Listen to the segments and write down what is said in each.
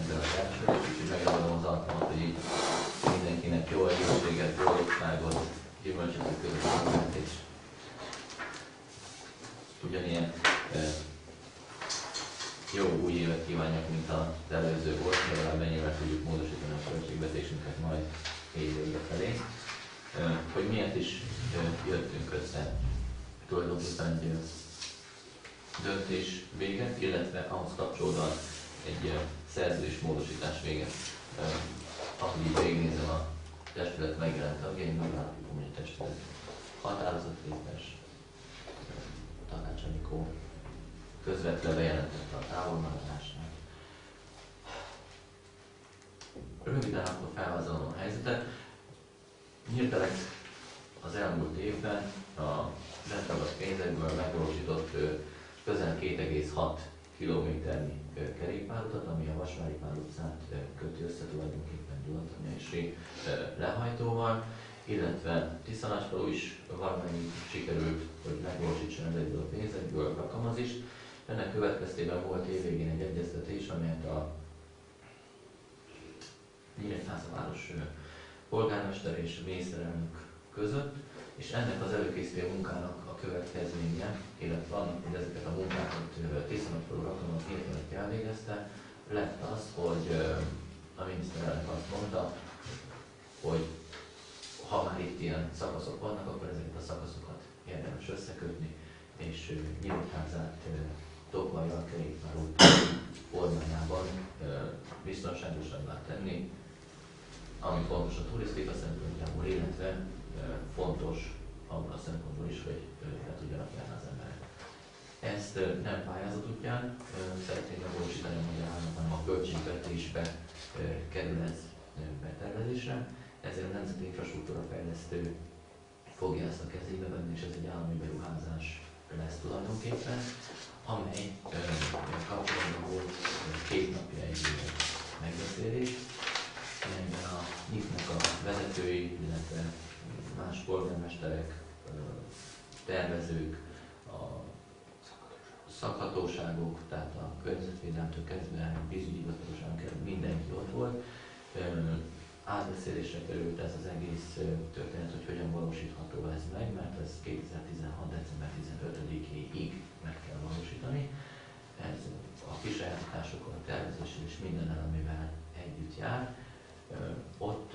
ezzel a társadalmat, úgyhogy megadom az alkalmat, hogy így mindenkinek jó egészséget, boldogságot, gyümölcsöt között és ugyanilyen jó új évet kívánjak, mint az előző volt, de legalább ennyivel tudjuk módosítani a költségvetésünket majd évvége felé. Hogy miért is jöttünk össze, tulajdonképpen egy döntés véget, illetve ahhoz kapcsolódóan egy szerződés módosítás véget. Ahogy így végignézem a testület megjelent tagjaim, megállapítom, hogy a testület határozatképes, Takács Anikó közvetlenül bejelentette a távolmaradását. Röviden akkor felvázolom a helyzetet. Hirtelen az elmúlt évben a bentragadt pénzekből megvalósított közel 2,6 kilométernyi kerékpárutat, ami a Vasvári-Pál utcát köti össze tulajdonképpen Gyulatanyai lehajtóval, illetve Tiszalásfalu is valamennyi sikerült, hogy megvalósítson ezekből a pénzekből rakamazist. Ennek következtében volt évvégén egy egyeztetés, amelyet a Nyíregyháza város polgármester és miniszterelnök között, és ennek az előkészítő munkának a következménye, illetve annak, hogy ezeket a munkákat Tiszalásfalu rakamaz hirtelen elvégezte, lett az, hogy a miniszterelnök azt mondta, hogy ha már itt ilyen szakaszok vannak, akkor ezeket a szakaszokat érdemes összekötni, és Nyíregyházát Tokmajjal kerékpárút formájában biztonságosabbá tenni, ami fontos a turisztika szempontjából, illetve fontos abban a szempontból is, hogy le tudjanak járni az emberek. Ezt nem pályázat útján szeretnénk megvalósítani a magyar állam, hanem a költségvetésbe kerül ez betervezésre. Ezért a Nemzeti Infrastruktúra Fejlesztő fogja ezt a kezébe venni, és ez egy állami beruházás lesz tulajdonképpen, amely kapcsolatban volt 2 napja egy megbeszélés, amelyben a NIF-nek a vezetői, illetve más polgármesterek, tervezők, a szakhatóságok, tehát a környezetvédelemtől kezdve a vízügyi hivatalosságon mindenki ott volt. Átbeszélésre került ez az egész történet, hogy hogyan valósítható ez meg, mert ez 2016. december 15-ig meg kell valósítani. Ez a kisajátításokkal, a tervezéssel és minden amivel együtt jár. Ott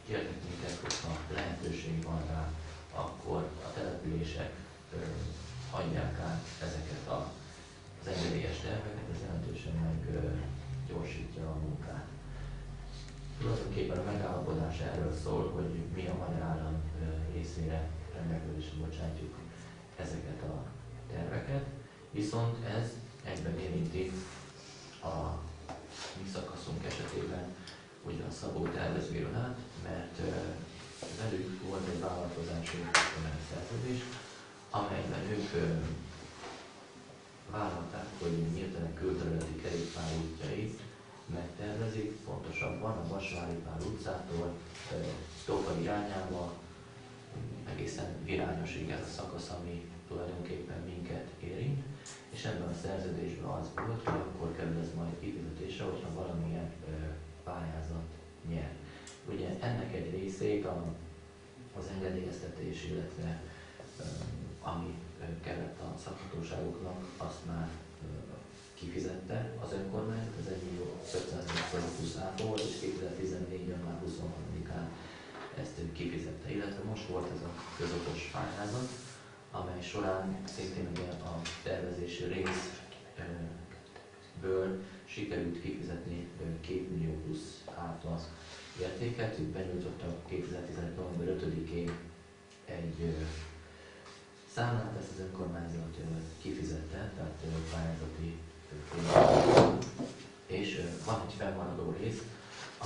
kértek minket, hogyha lehetőség van rá, akkor a települések adják át ezeket az engedélyes terveket, ez jelentősen meggyorsítja a munkát. Tulajdonképpen a megállapodás erről szól, hogy mi a magyar állam részére rendelkezésre bocsátjuk ezeket a terveket, viszont ez egyben érinti a mi szakaszunk esetében ugye a Szabó tervezőről át, mert velük volt egy vállalkozási szerződés, amelyben ők vállalták, hogy Nyírtelen külterületi kerékpárútjait megtervezik, pontosabban a Vasvári-Pál utcától Tóka irányába egészen Virányosig ez a szakasz, ami tulajdonképpen minket érint, és ebben a szerződésben az volt, hogy akkor kerül ez majd kifizetésre, hogyha valamilyen pályázat nyer. Ugye ennek egy részét az engedélyeztetés, illetve ami kellett a szakhatóságoknak, azt már kifizette az önkormányzat, ez 1.500.000 áfa volt, és 2014. január 23-án ezt kifizette. Illetve most volt ez a közokos pályázat, amely során szintén ugye a tervezési részből sikerült kifizetni 2 millió plusz áfa értéket. Itt benyújtottak 2015. november 5-én egy számlát, ezt az önkormányzat kifizette, tehát pályázati és van egy fennmaradó rész,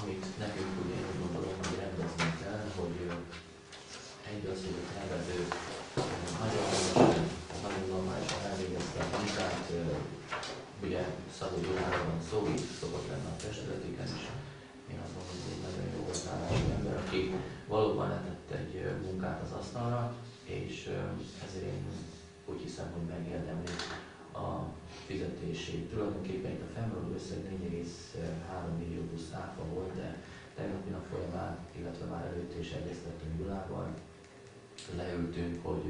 amit nekünk ugye én gondolom, hogy rendezni kell, hogy egy az, hogy a tervező nagyon normálisan elvégezte a munkát, ugye Szabó Gyuláról van szó, így szokott lenni a testületiken is. Én azt mondom, hogy egy nagyon jó hozzáállású ember, aki valóban letett egy munkát az asztalra, és ezért én úgy hiszem, hogy megérdemli a fizetést befizetését. Tulajdonképpen itt a fennmaradó összeg 4,3 millió plusz áfa volt, de tegnapi nap folyamán, illetve már előtt is egyeztettünk Gyulával, leültünk, hogy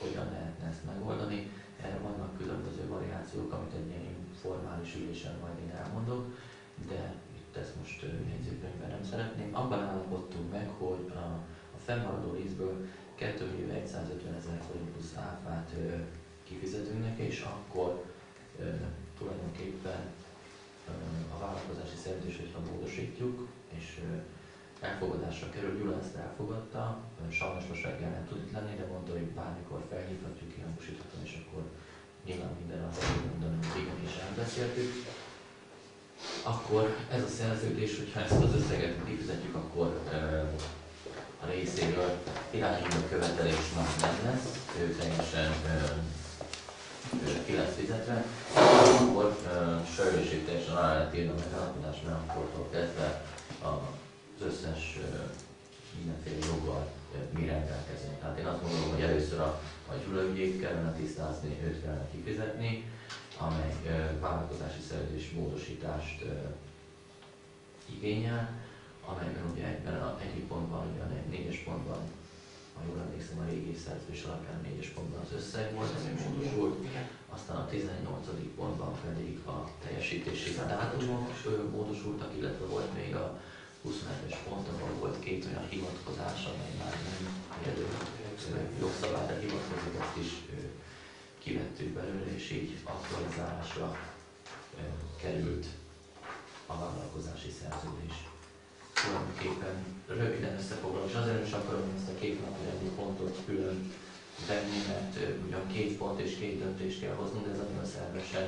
hogyan lehetne ezt megoldani. Erre vannak különböző variációk, amit egy ilyen formális ülésen majd én elmondok, de itt ezt most jegyzőkönyvben nem szeretném. Abban állapodtunk meg, hogy a fennmaradó részből 2.150.000 forint plusz áfát kifizetünk neki, és akkor tulajdonképpen a vállalkozási szerződést, hogyha módosítjuk, és elfogadásra kerül. Gyula ezt elfogadta, sajnos most reggel nem tud itt lenni, de mondta, hogy bármikor felhívhatjuk, kihangsíthatom, és akkor nyilván minden azt kell mondani, hogy igen, és elbeszéltük. Akkor ez a szerződés, hogyha ezt az összeget kifizetjük, akkor a részéről irányító követelés már nem lesz, ő teljesen ki lesz fizetve, akkor sörlőség teljesen alá lehet írni a megállapodást, mert akkortól kezdve az összes mindenféle joggal mi rendelkezünk. Tehát én azt mondom, hogy először a Gyula ügyét kellene tisztázni, őt kellene kifizetni, amely vállalkozási szerződés módosítást igényel, amelyben ugye egyik pontban, ugye a 4-es pontban, ha jól emlékszem, a régi szerződés alapján 4-es pontban az összeg volt, ami módosult, aztán a 18. pontban pedig a teljesítési dátumok módosultak, illetve volt még a 21-es ponton, ahol volt két olyan hivatkozás, amely már nem jogszabályra hivatkozik, ezt is kivettük belőle, és így aktualizálásra került a vállalkozási szerződés. Tulajdonképpen röviden összefoglalom, és azért is akarom ezt a két napi pontot külön venni, mert ugyan két pont és két döntést kell hoznunk, de ez nagyon szervesen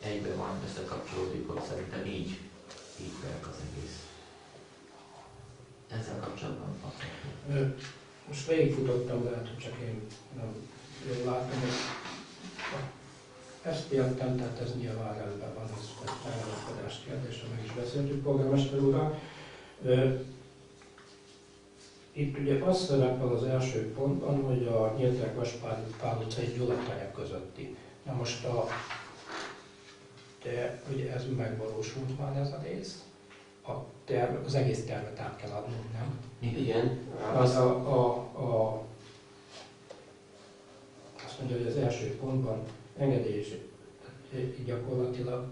egyben van, összekapcsolódik, hogy szerintem így kell az egész. Ezzel kapcsolatban most végigfutottam, lehet, hogy csak én nem jól látom, hogy ezt értem, tehát ez nyilván rendben van, ez megállapodás kérdése, meg is beszéltük polgármester úrral. Itt ugye az szerepel az első pontban, hogy a Nyíltek Vaspál utca és Gyulatanya közötti. Na most de ugye ez megvalósult már ez a rész, az egész tervet át kell adnunk, nem? Igen. Az azt mondja, hogy az első pontban engedélyes gyakorlatilag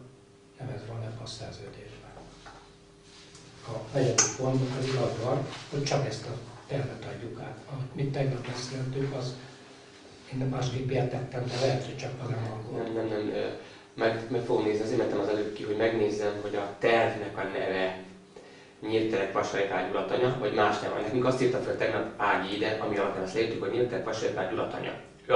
nem ez van a szerződésben. A negyedik pontban pedig az van, hogy csak ezt a tervet adjuk át. Amit mi tegnap beszéltünk, az én másképp értettem, de lehet, hogy csak az nem angol. Nem. Meg fogom nézni, azért mentem az előbb ki, hogy megnézzem, hogy a tervnek a neve Nyílterek Vasajpál Gyulatanya, vagy más nem van. Nekünk azt írta fel tegnap Ági ide, ami alapján azt leírtuk, hogy Nyílterek Vasajpál Gyulatanya. Ő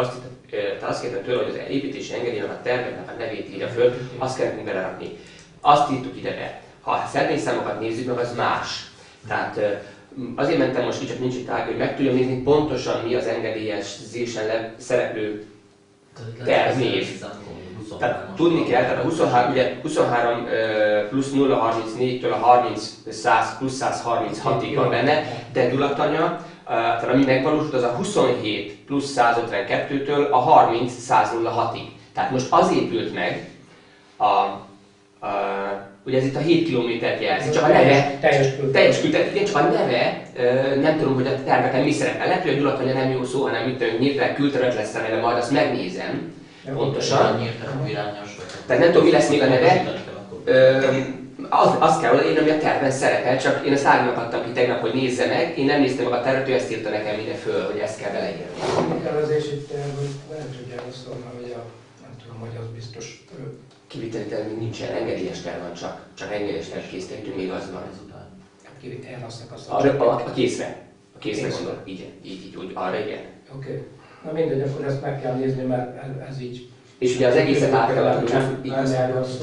azt kértem tőle, hogy az építési engedélynek a terveknek a nevét írja föl, azt kell nekünk belerakni. Azt írtuk ide be. Ha a szervényszámokat nézzük meg, az más. Tehát azért mentem most kicsit nincs itt Ági, hogy meg tudjam nézni pontosan mi az engedélyezésen szereplő tervnév. Tehát tudni kell, tehát a 23 plusz 034-től a 30 100 plusz 136-ig van benne, de Gyulatanya, tehát ami megvalósult, az a 27 plusz 152-től a 30 106-ig. Tehát most az épült meg, ugye ez itt a 7 kilométert jelzi, csak a neve, teljes kültet, igen, csak a neve, nem tudom, hogy a terveken mi szerepel. Lehet, hogy a Gyulatanya nem jó szó, hanem mit Nyílterek külterület lesz a neve, majd azt megnézem. Pontosan. Tehát nem tudom, mi lesz még a neve. Azt kell odaírni, ami a terven szerepel, csak én ezt Áginak adtam ki tegnap, hogy nézze meg. Én nem néztem meg a tervet, ő ezt írta nekem ide föl, hogy ezt kell beleírni. A tervezési terv, nem tudja azt szólni, hogy nem tudom, hogy az biztos. Kiviteli terv még nincsen, engedélyes terv van, csak engedélyes terv készítettünk, még az van. Én azt A készre. A készre gondol. Így, úgy, arra igen. Oké. Na mindegy, akkor ezt meg kell nézni, mert ez így. És ugye az egészet át kell adnunk,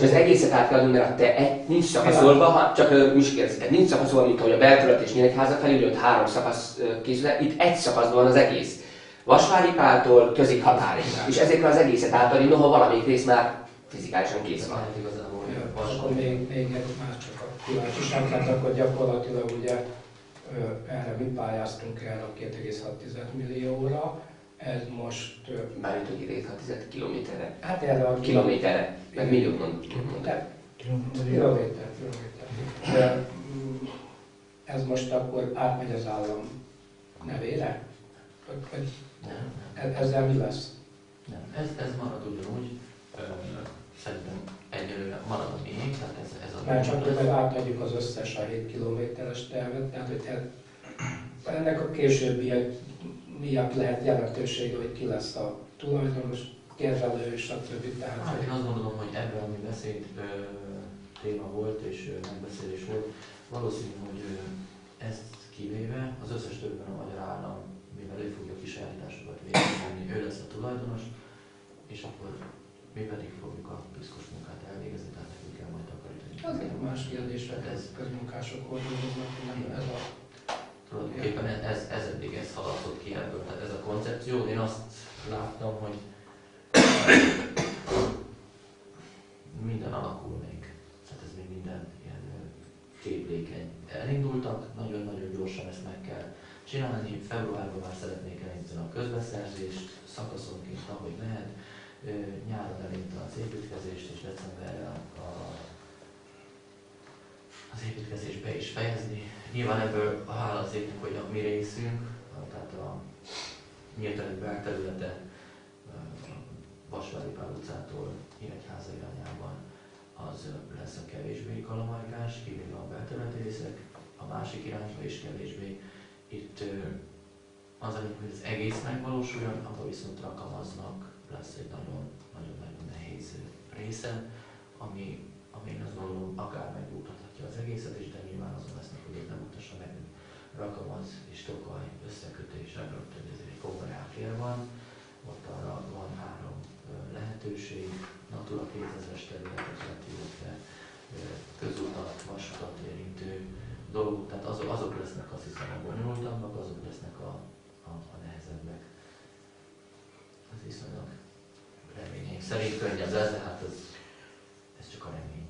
az egészet át kell adnunk, mert nincs szakaszolva, csak mi is kérdezitek, nincs szakaszolva, mint ahogy a belterület és Nyíregyháza felül, ott 3 szakasz készül, itt egy szakaszban van az egész. Vasváripától közig határig. És ezekre az egészet átadni, noha valamelyik rész már fizikálisan kész van. Akkor még egy más csak a kíváncsiság, tehát akkor gyakorlatilag ugye erre mi pályáztunk el a 2,6 millióra. Ez most... Bármint, hogy ide 6 kilométerre. Hát erre a Kilométerre. Meg milliót mondok. Kilométer. De, ez most akkor átmegy az állam nevére? Vagy ezzel mi lesz? Nem, ez marad ugyanúgy. Szerintem egyelőre marad a miénk, tehát ez a... Mert csak hogy meg átadjuk az összes a 7 kilométeres tervet, tehát hogy ennek a későbbiek miatt lehet jelentősége, hogy ki lesz a tulajdonos, kezelő, stb. Hát én azt gondolom, hogy ebben, ami beszéd téma volt és megbeszélés volt, valószínű, hogy ezt kivéve az összes többen a magyar állam, mivel ő fogja a kisajátításokat végezni, ő lesz a tulajdonos, és akkor mi pedig fogjuk a piszkos munkát elvégezni, tehát nekünk kell majd takarítani. Az egy más kérdés, hogy ez közmunkások hol dolgoznak, nem ez a... Tulajdonképpen ez eddig ez haladott ki ebből, tehát ez a koncepció. Én azt láttam, hogy minden alakul még. Tehát ez még minden ilyen képlékeny. Elindultak, nagyon-nagyon gyorsan ezt meg kell csinálni. Februárban már szeretnék elindítani a közbeszerzést, szakaszonként, ahogy lehet. Nyáron elindítani az építkezést, és decemberre az építkezést be is fejezni. Nyilván ebből a hála az égnek, hogy a mi részünk, tehát a nyílt belterülete Vasvári Pál utcától Nyíregyháza irányában az lesz a kevésbé kalamajkás, kivéve a belterületi részek, a másik irányba is kevésbé. Itt az anyag, hogy az egész megvalósuljon, abban viszont rakamaznak, lesz egy nagyon-nagyon nehéz része, ami én azt gondolom, akár megútathatja az egészet is, de nyilván azon lesznek, hogy nem utassa meg Rakamaz és Tokaj összekötés, remélem, hogy ez egy komoly háttér van. Ott arra van 3 lehetőség, Natura 2000-es területeket, illetve közútat, vasutat érintő dolgok, tehát azok lesznek azt hiszem a bonyolultabbak, azok lesznek a nehezebbek. Ez viszonylag reményeink szerint könnyebb lesz, de hát ez csak a remény.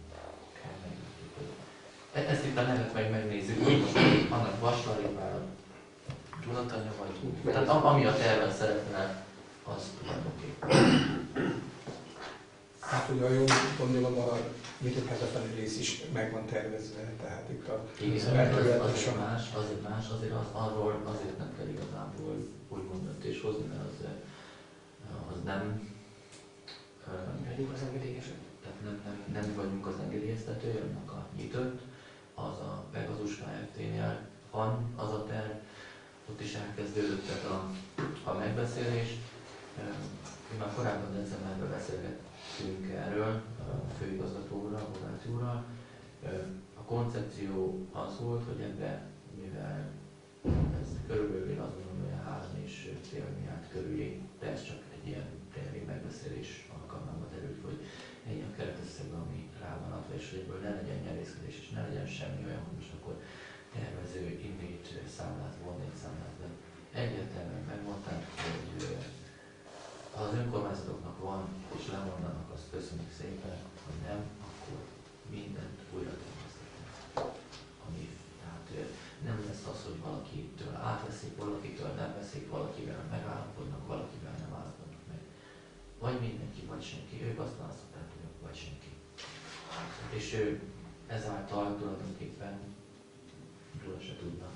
Ezt itt a nevet megnézzük, hogy most annak Vasvári Pál tudatanya vagy. Tehát ami a terven szerepel, az tulajdonképpen. Hát ugye, jól gondolom, a Nyíregyháza felé rész is meg van tervezve, tehát itt a... Igen, azért más, arról azért nem kell igazából úgymond döntés hozni, mert az nem... Vagyunk az engedélyesek. Tehát nem vagyunk az engedélyeztetője, annak a nyitott, az a Pegasus Kft-nél van az a terv, ott is elkezdődött a megbeszélés. Mi már korábban decemberben beszélgettünk erről a főigazgatóval, Bogáti úrral. A koncepció az volt, hogy ebbe, mivel ez körülbelül én azt mondom, hogy 3,5 milliárd körüli, de ez csak egy ilyen tényleg megbeszélés alkalmában derült, hogy ennyi a keretösszegben, ami rá van adva, és hogy ebből ne legyen nyerészkedés, és ne legyen semmi olyan, hogy most akkor tervező indít számlát, volnék számlát, de egyértelműen megmondták, hogy ha az önkormányzatoknak van, és lemondanak, azt köszönjük szépen, hogy nem, akkor mindent újra terveztetnek. Tehát nem lesz az, hogy valakitől átveszik, valakitől nem veszik, valakivel megállapodnak, valakivel nem állapodnak meg. Vagy mindenki, vagy senki. Ők azt választották, hogy vagy senki. És ő ezáltal tulajdonképpen róla se tudna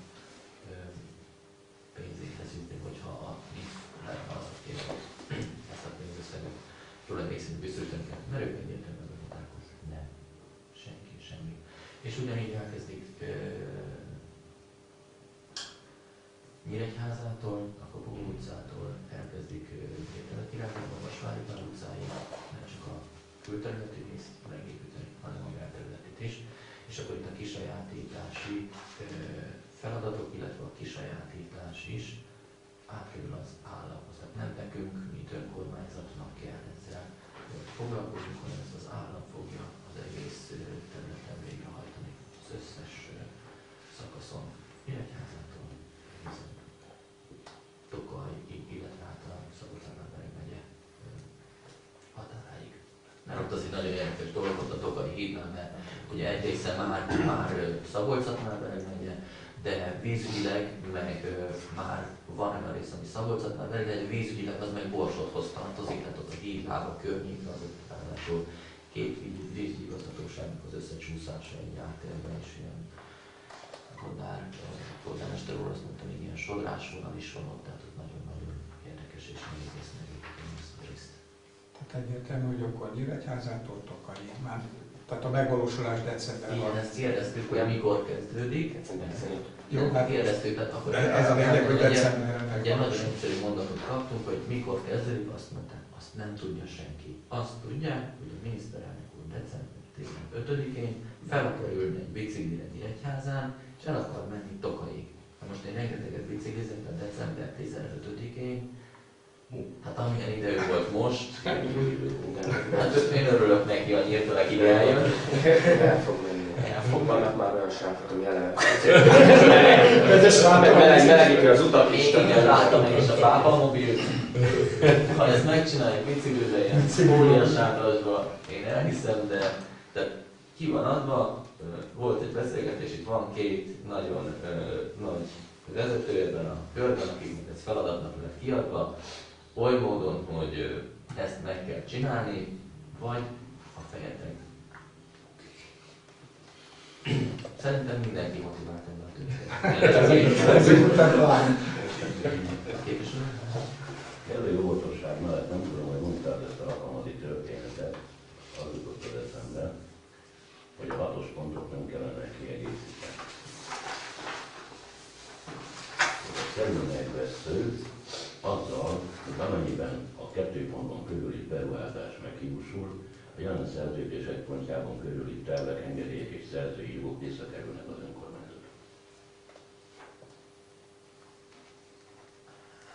pénzéhez jutni, hogyha a NIF lenne az, aki ezt a pénzösszeget róla egészen biztosítani kell. Mert ők egyértelműen megmondták, hogy nem. Senki, semmi. És ugyanígy elkezdik Nyíregyházától, a Kopogó utcától elkezdik királyban a Vasvári Pál utcáig, nem csak a külterületi részt megépíteni, hanem a belterületet is. És akkor itt a kisajátítási feladatok, illetve a kisajátítás is átkerül az államhoz. Tehát nem nekünk, mint önkormányzatnak kell ezzel foglalkozni, hanem ezt az állam fogja az egész területen végrehajtani, az összes szakaszon. Nyíregyházától Tokajig, illetve hát a Szabolcs-Szentendrei megye határáig. Mert ott az egy nagyon érdekes dolog, ott a Tokai hídnál, mert ugye egy része már Szabolcs-Szentendrei megye, de vízügyileg meg már van olyan rész, ami Szabolcsatnál, de vízügyileg az meg Borsodhoz tartozik, tehát ott a hídlába környékre, az ott ráadásul két vízigazgatóságnak az összecsúszása egy átérben is ilyen polgármester úr azt mondta, hogy ilyen sodrásvonal is van ott, tehát ott nagyon-nagyon érdekes és nehéz megépíteni ezt a részt. Tehát egyértelmű, hogy akkor Nyíregyházától Tokaig már. Tehát a megvalósulás decemberben. Igen, ezt kérdeztük, hogy mikor kezdődik. Jó, hát kérdeztük, tehát akkor ez a lényeg, hogy decemberben egy nagyon egyszerű mondatot kaptunk, hogy mikor kezdődik, azt mondták, azt nem tudja senki. Azt tudják, hogy a miniszterelnök úr december 15-én fel akar ülni egy biciklire Nyíregyházán, és el akar menni Tokaig. Most én rengeteget biciklizek a december 15-én, hát amilyen idő volt most, hát én örülök neki, hogy hirteleg eljön. El fog menni. Vannak már olyan srácok, ami eleve. Melegíti az utat is. Igen, láttam meg is a pápa mobilt. Ha ezt megcsináljuk biciklire, ilyen óriás sátorosba, én elhiszem, de ki van adva, volt egy beszélgetés, itt van két nagyon nagy vezető ebben a körben, akiknek ez feladatnak lett kiadva, oly módon, hogy ezt meg kell csinálni, vagy a fejetek. Szerintem mindenki motivált ebben a képviselő? Kellő óvatosság mellett nem tudom, hogy mondtál ezt a alkalmazi történetet, az jutott az eszembe, hogy a 6-os pontot nem kellene kiegészíteni. Kerülne egy vesző azzal, hogy amennyiben a 2 ponton körüli beruházás meghiúsul, a jelen szerződés egy pontjában körüli tervek, engedélyek és szerzői jogok visszakerülnek az önkormányzatra.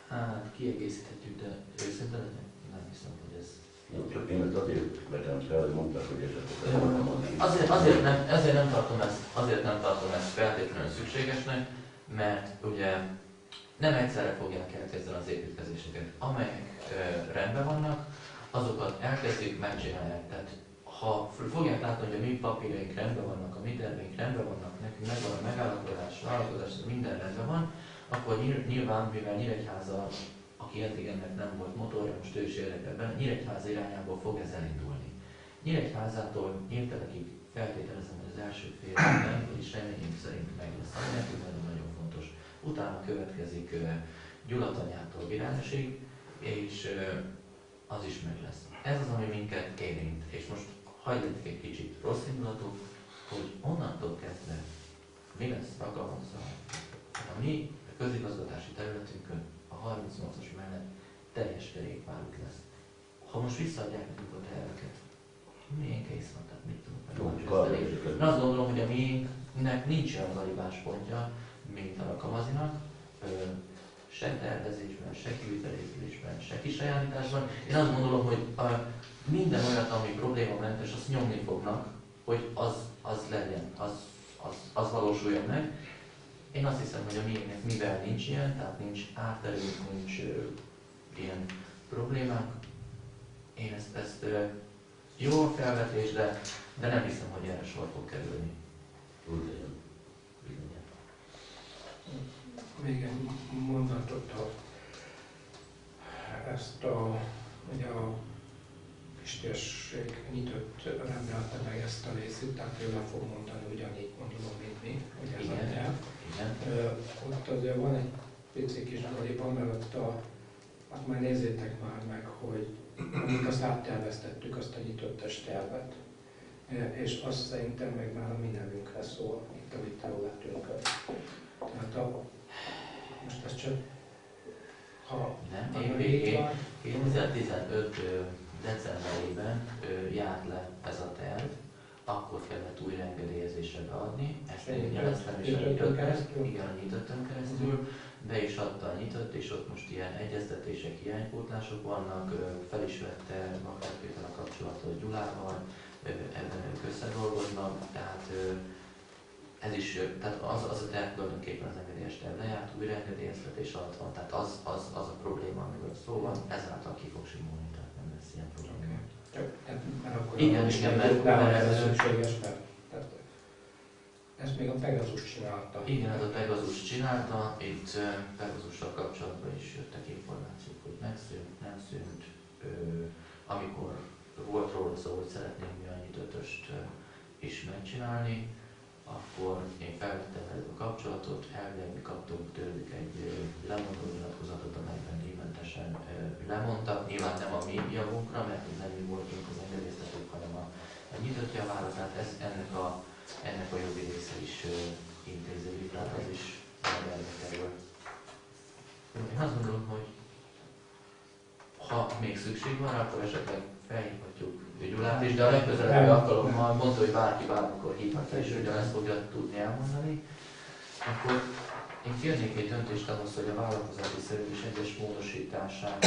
Hát kiegészíthetjük, de őszintén nem hiszem, hogy ez... Jó, csak én ezt azért vetem fel, hogy mondták, hogy esetleg Azért nem tartom ezt feltétlenül szükségesnek, mert ugye nem egyszerre fogják elkezdeni az építkezéseket. Amelyek rendben vannak, azokat elkezdjük, megcsinálják. Tehát ha fogják látni, hogy a mi papírjaink rendben vannak, a mi terveink rendben vannak, nekünk megvan a megállapodás, vállalkozás, minden rendben van, akkor nyilván, mivel Nyíregyháza, aki eddig ennek nem volt motorja, most ő is érdekelben, Nyíregyháza irányából fog ez elindulni. Nyíregyházától Nyírtelekig feltételezem, hogy az első fél évben, vagyis reményünk szerint meg lesz, ami nekünk nagyon fontos. Utána következik Gyulatanyától Virányosig, és az is meg lesz. Ez az, ami minket érint. És most hagyjuk egy kicsit rossz indulatot, hogy onnantól kezdve mi lesz alkalmazva. A mi közigazgatási területünkön a 38-as mellett teljes kerékpáruk lesz. Ha most visszaadják nekünk a terveket, milyen kész van, tehát mit tudunk meg. Én azt gondolom, hogy a miénknek nincs olyan galibáspontja, mint a Kamazinak, se tervezésben, se kivitelezésben, se kisajátításban. Én azt gondolom, hogy minden olyat, ami problémamentes, azt nyomni fognak, hogy az legyen, az valósuljon meg. Én azt hiszem, hogy a miénknek mivel nincs ilyen, tehát nincs árterünk, nincs ilyen problémák. Én ezt jó a felvetés, de nem hiszem, hogy erre sor fog kerülni. Úgy legyen. Még egy mondatot, ugye a kistérség nyitott rendelte meg ezt a részét, tehát ő le fog mondani ugyanígy gondolom, mint mi, hogy ez a terv. Ott azért van egy pici kis galiba, mert ott hát már nézzétek már meg, hogy amikor azt átterveztettük, azt a nyitott tervet, és azt szerintem meg már a mi nevünkre szól, itt a mi területünkön. Tehát most ez csak, ha nem, én 2015 decemberében járt le ez a terv, akkor kellett újra engedélyezésre beadni, ezt én jeleztem és a nyitottan keresztül, be is adta a nyitott, és ott most ilyen egyeztetések, hiánypótlások vannak, fel is vette Makár Péter a kapcsolatot Gyulával, ebben ők összedolgoznak, tehát ez is, tehát az a terv tulajdonképpen az engedélyes terv lejárt, újra engedélyeztetés alatt van, tehát az a probléma, amiről szó van, ezáltal ki fog simulni, tehát nem lesz ilyen probléma. Mert akkor igen, mert ez szükséges, mert ezt még a Pegasus csinálta. Igen, ez a Pegasus csinálta, itt Pegazussal kapcsolatban is jöttek információk, hogy megszűnt, nem szűnt. Amikor volt róla szó, hogy szeretnénk mi a nyitott is megcsinálni, akkor én felvettem velük a kapcsolatot, elvileg mi kaptunk tőlük egy lemondó nyilatkozatot, amelyben díjmentesen lemondtak. Nyilván nem a mi javunkra, mert nem mi voltunk az engedélyeztetők, hanem a nyitott javára, tehát ennek a jogi része is intéződik, tehát az is erre kerül. Én azt gondolom, hogy ha még szükség van, akkor esetleg felhívhatjuk Gyulát is, de a legközelebbi alkalommal mondta, hogy bárki bármikor hívhatja, és ugyanezt fogja tudni elmondani. Akkor én kérnék egy döntést ahhoz, hogy a vállalkozati szerződés egyes módosítását,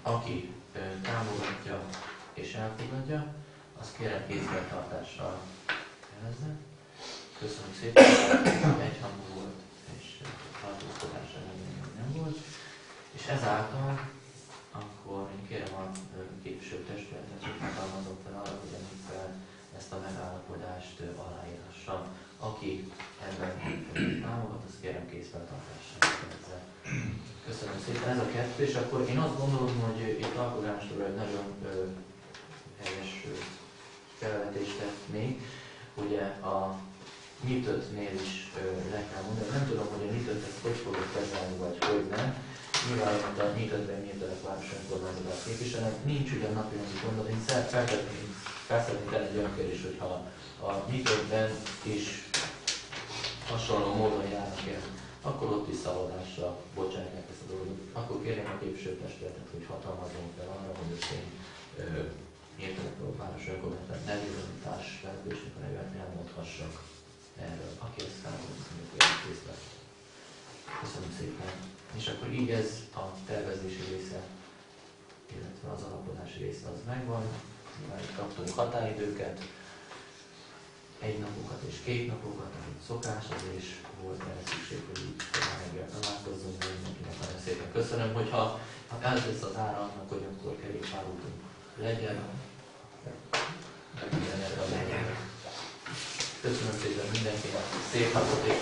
aki támogatja és elfogadja, azt kérem kézfeltartással jelezze. Köszönöm szépen, egyhangú volt, és tartózkodás nem volt. És ezáltal akkor én kérem a képviselőtestületet, hogy hatalmazom fel arra, hogy amikkel ezt a megállapodást aláírassam. Aki ebben támogat, azt kérem kézfeltartással jelezze. Köszönöm szépen, ez a kettő, és akkor én azt gondolom, hogy itt alkotmányosról egy nagyon helyes felvetést tettnék. Ugye a nyitottnél is le kell mondani, nem tudom, hogy a nyitott ezt hogy fogok kezelni, vagy hogy nem. Nyilván a nyitottban nyitottnak város önkormányzatát képviselnek, nincs ugyan napirendi gondot, én felszeretnék tenni egy olyan kérdés, hogyha a nyitottban is hasonló módon járnak el, akkor ott is szavazásra bocsánják ezt a dolgot. Akkor kérjem a képviselőtestületet, hogy hatalmazom fel arra, hogy ezt én nyitottnak város önkormányzat nevében társ felelősnek a nevet elmondhassak erről. Aki ezt felmondja, hogy részt vett. Köszönöm szépen. És akkor így ez a tervezési része, illetve az alapodási része az megvan. Már kaptunk határidőket, 1 napokat és 2 napokat, amit szokás, az is volt erre szükség, hogy így reggel találkozzunk, de mindenkinek nagyon szépen köszönöm, hogyha ez lesz az ára annak, hogy akkor kerékpárútunk legyen. Köszönöm szépen mindenkinek, szép napot és